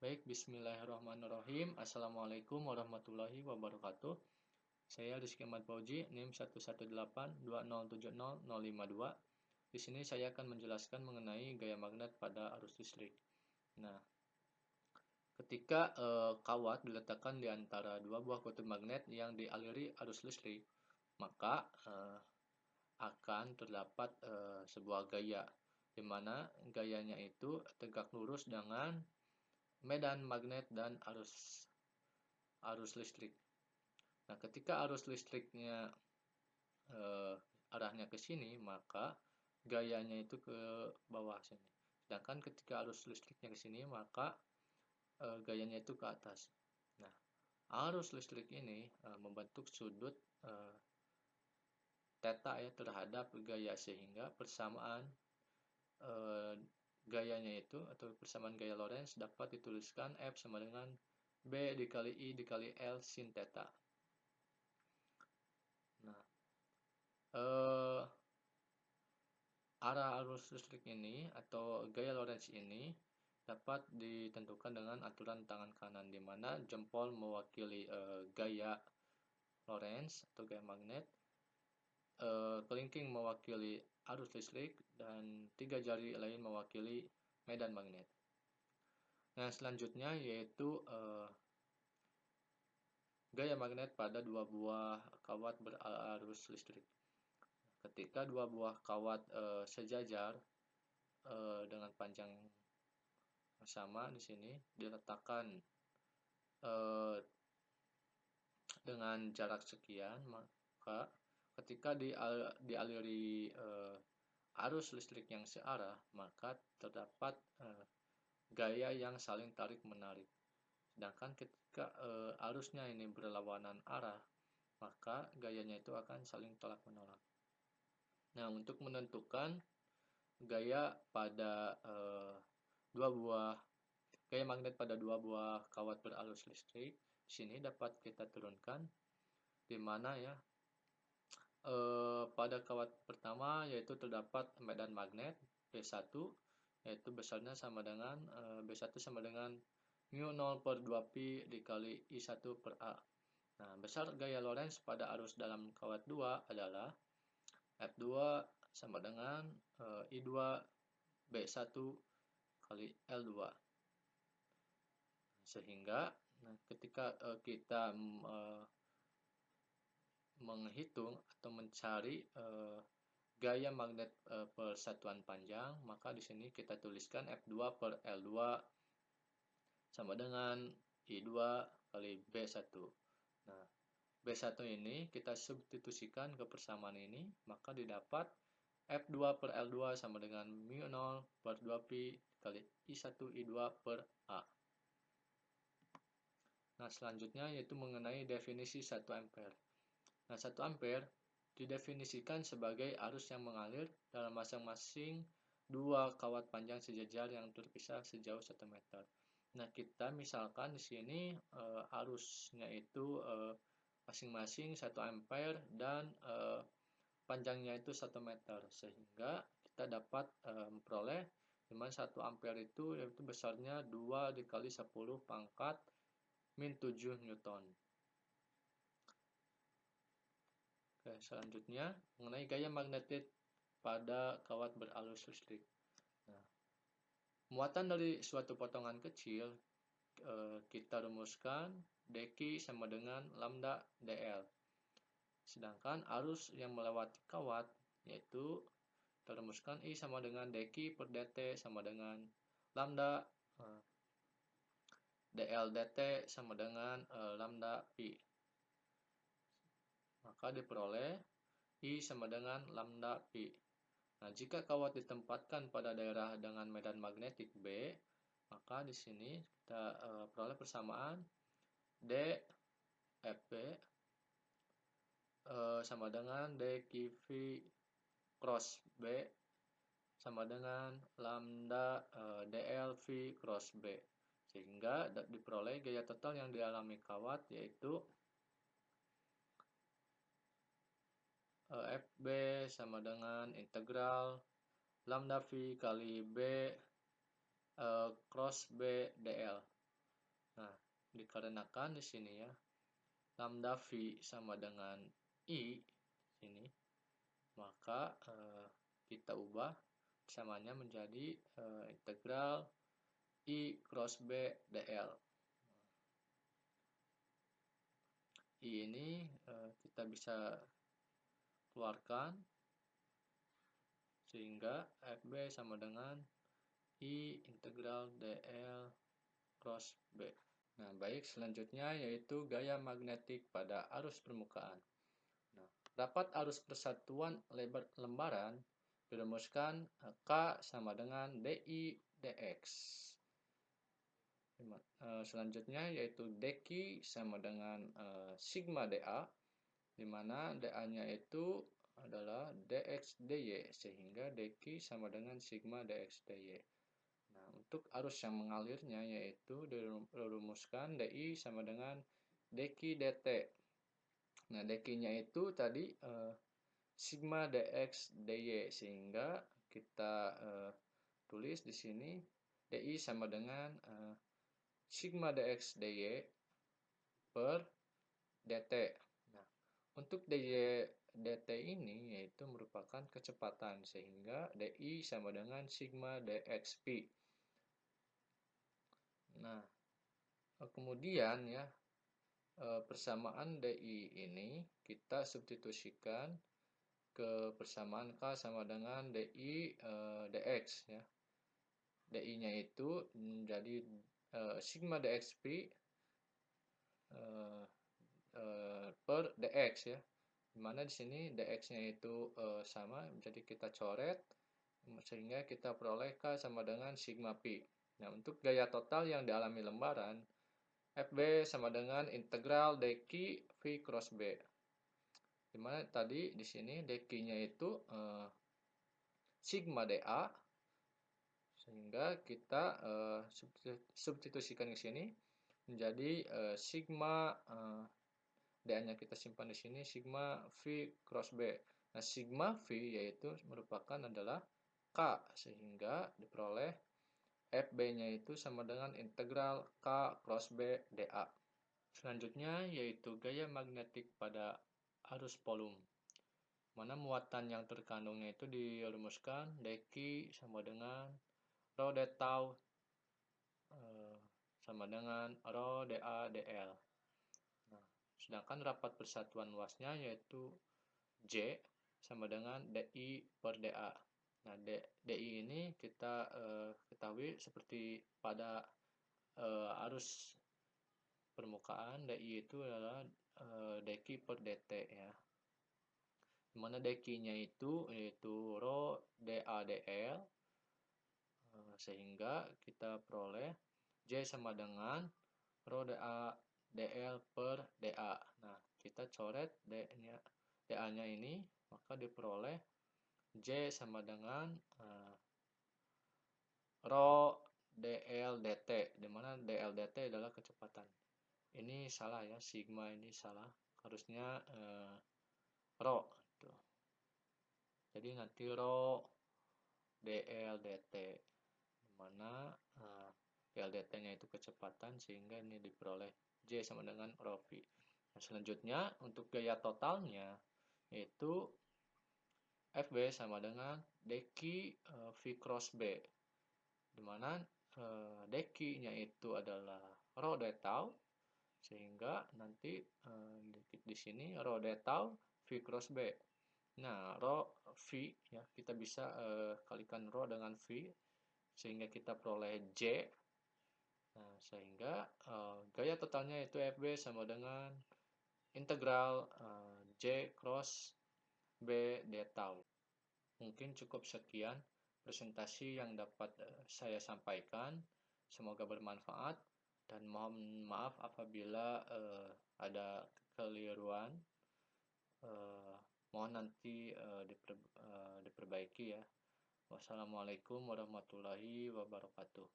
Baik, bismillahirrahmanirrahim. Assalamualaikum warahmatullahi wabarakatuh. Saya Rizky Ahmad Fauzi, NIM 11820700052. Di sini saya akan menjelaskan mengenai gaya magnet pada arus listrik. Nah, ketika kawat diletakkan di antara dua buah kutub magnet yang dialiri arus listrik, maka akan terdapat sebuah gaya, di mana gayanya itu tegak lurus dengan medan magnet dan arus listrik. Nah, ketika arus listriknya arahnya ke sini, maka gayanya itu ke bawah sini. Sedangkan ketika arus listriknya ke sini, maka gayanya itu ke atas. Nah, arus listrik ini membentuk sudut theta ya terhadap gaya, sehingga persamaan gayanya itu atau persamaan gaya Lorentz dapat dituliskan F sama dengan B dikali I dikali L sin theta. Nah, arah arus listrik ini atau gaya Lorentz ini dapat ditentukan dengan aturan tangan kanan, di mana jempol mewakili gaya Lorentz atau gaya magnet, kelingking mewakili arus listrik, dan tiga jari lain mewakili medan magnet. Nah, selanjutnya yaitu gaya magnet pada dua buah kawat berarus listrik. Ketika dua buah kawat sejajar dengan panjang yang sama di sini diletakkan dengan jarak sekian, maka ketika dialiri arus listrik yang searah, maka terdapat gaya yang saling tarik menarik. Sedangkan ketika arusnya ini berlawanan arah, maka gayanya itu akan saling tolak menolak. Nah, untuk menentukan gaya pada gaya magnet pada dua buah kawat berarus listrik, di sini dapat kita turunkan, di mana ya pada kawat pertama yaitu terdapat medan magnet B1, yaitu besarnya sama dengan B1 sama dengan mu 0/2pi dikali I1 per A. Nah, besar gaya Lorentz pada arus dalam kawat 2 adalah F2 sama dengan I2 B1 kali L2. Sehingga ketika kita menghitung atau mencari gaya magnet per satuan panjang, maka di sini kita tuliskan F2 per L2 sama dengan I2 kali B1. Nah, B1 ini kita substitusikan ke persamaan ini, maka didapat F2 per L2 sama dengan mu 0/2pi kali I1 I2 per A. Nah, selanjutnya yaitu mengenai definisi 1 ampere. Nah, 1 ampere didefinisikan sebagai arus yang mengalir dalam masing-masing dua kawat panjang sejajar yang terpisah sejauh 1 meter. Nah, kita misalkan di sini arusnya itu masing-masing 1 ampere dan panjangnya itu 1 meter, sehingga kita dapat memperoleh di mana 1 ampere itu yaitu besarnya 2 dikali 10 pangkat min 7 Newton. Oke, selanjutnya mengenai gaya magnetik pada kawat berarus listrik. Nah, muatan dari suatu potongan kecil kita rumuskan dq sama dengan lambda dl. Sedangkan arus yang melewati kawat yaitu kita rumuskan I sama dengan dq per dt sama dengan lambda dl dt sama dengan lambda pi. Maka diperoleh I sama dengan lambda pi. Nah, jika kawat ditempatkan pada daerah dengan medan magnetik B, maka di sini kita peroleh persamaan D FB sama dengan dqv cross B sama dengan lambda dlv cross B, sehingga diperoleh gaya total yang dialami kawat yaitu FB sama dengan integral lambda V kali B cross B dl. Dikarenakan di sini ya, lambda V sama dengan I sini, maka kita ubah samanya menjadi integral I cross B dl. I ini kita bisa keluarkan sehingga FB sama dengan I integral dl cross B. Nah, baik, selanjutnya yaitu gaya magnetik pada arus permukaan. Nah, dapat arus persatuan lembaran dirumuskan K sama dengan DI dx. Selanjutnya yaitu dq sama dengan sigma dA, di mana dA-nya itu adalah dx dy, sehingga dq sama dengan sigma dx dy. Nah, untuk arus yang mengalirnya yaitu dirumuskan dI sama dengan dq dt. Nah, dq-nya itu tadi sigma dx dy, sehingga kita tulis di sini dI sama dengan sigma dx dy per dt. Nah, untuk dy dt ini yaitu merupakan kecepatan, sehingga dI sama dengan sigma dxp. Nah, kemudian ya, persamaan DI ini kita substitusikan ke persamaan K sama dengan DI dx ya. DI-nya itu menjadi sigma dxp per dx ya. Dimana di sini dx-nya itu sama, jadi kita coret sehingga kita peroleh K sama dengan sigma pi. Nah, untuk gaya total yang dialami lembaran, FB sama dengan integral dq V cross B. Dimana tadi di sini dq-nya itu sigma dA, sehingga kita substitusikan ke sini menjadi sigma dA-nya kita simpan di sini sigma V cross B. Nah, sigma V yaitu merupakan adalah K, sehingga diperoleh FB-nya itu sama dengan integral K cross B dA. Selanjutnya yaitu gaya magnetik pada arus volume, mana muatan yang terkandungnya itu dirumuskan dq sama dengan rho d tau sama dengan rho dA dl. Nah, sedangkan rapat persatuan luasnya yaitu J sama dengan dI per dA. Nah, dI ini kita ketahui seperti pada arus permukaan, dI itu adalah dq per dt ya. Dimana dq-nya itu yaitu rho dA dl, sehingga kita peroleh J sama dengan rho dA dl per dA. Nah, kita coret dA-nya ini, maka diperoleh J sama dengan rho dl dt, dimana dl dt adalah kecepatan. Ini salah ya, sigma ini salah, harusnya rho gitu. Jadi nanti rho dl dt, dimana dl dt-nya itu kecepatan, sehingga ini diperoleh J sama dengan rho v. Nah, selanjutnya untuk gaya totalnya yaitu FB sama dengan dq V cross B, dimana dq-nya itu adalah rho d tau, sehingga nanti di sini rho d tau V cross B. Nah, rho V ya, kita bisa kalikan rho dengan V, sehingga kita peroleh J. Nah, sehingga gaya totalnya itu FB sama dengan integral J cross B d tau. Mungkin cukup sekian presentasi yang dapat saya sampaikan. Semoga bermanfaat, dan mohon maaf apabila ada kekeliruan. Mohon nanti diperbaiki ya. Wassalamualaikum warahmatullahi wabarakatuh.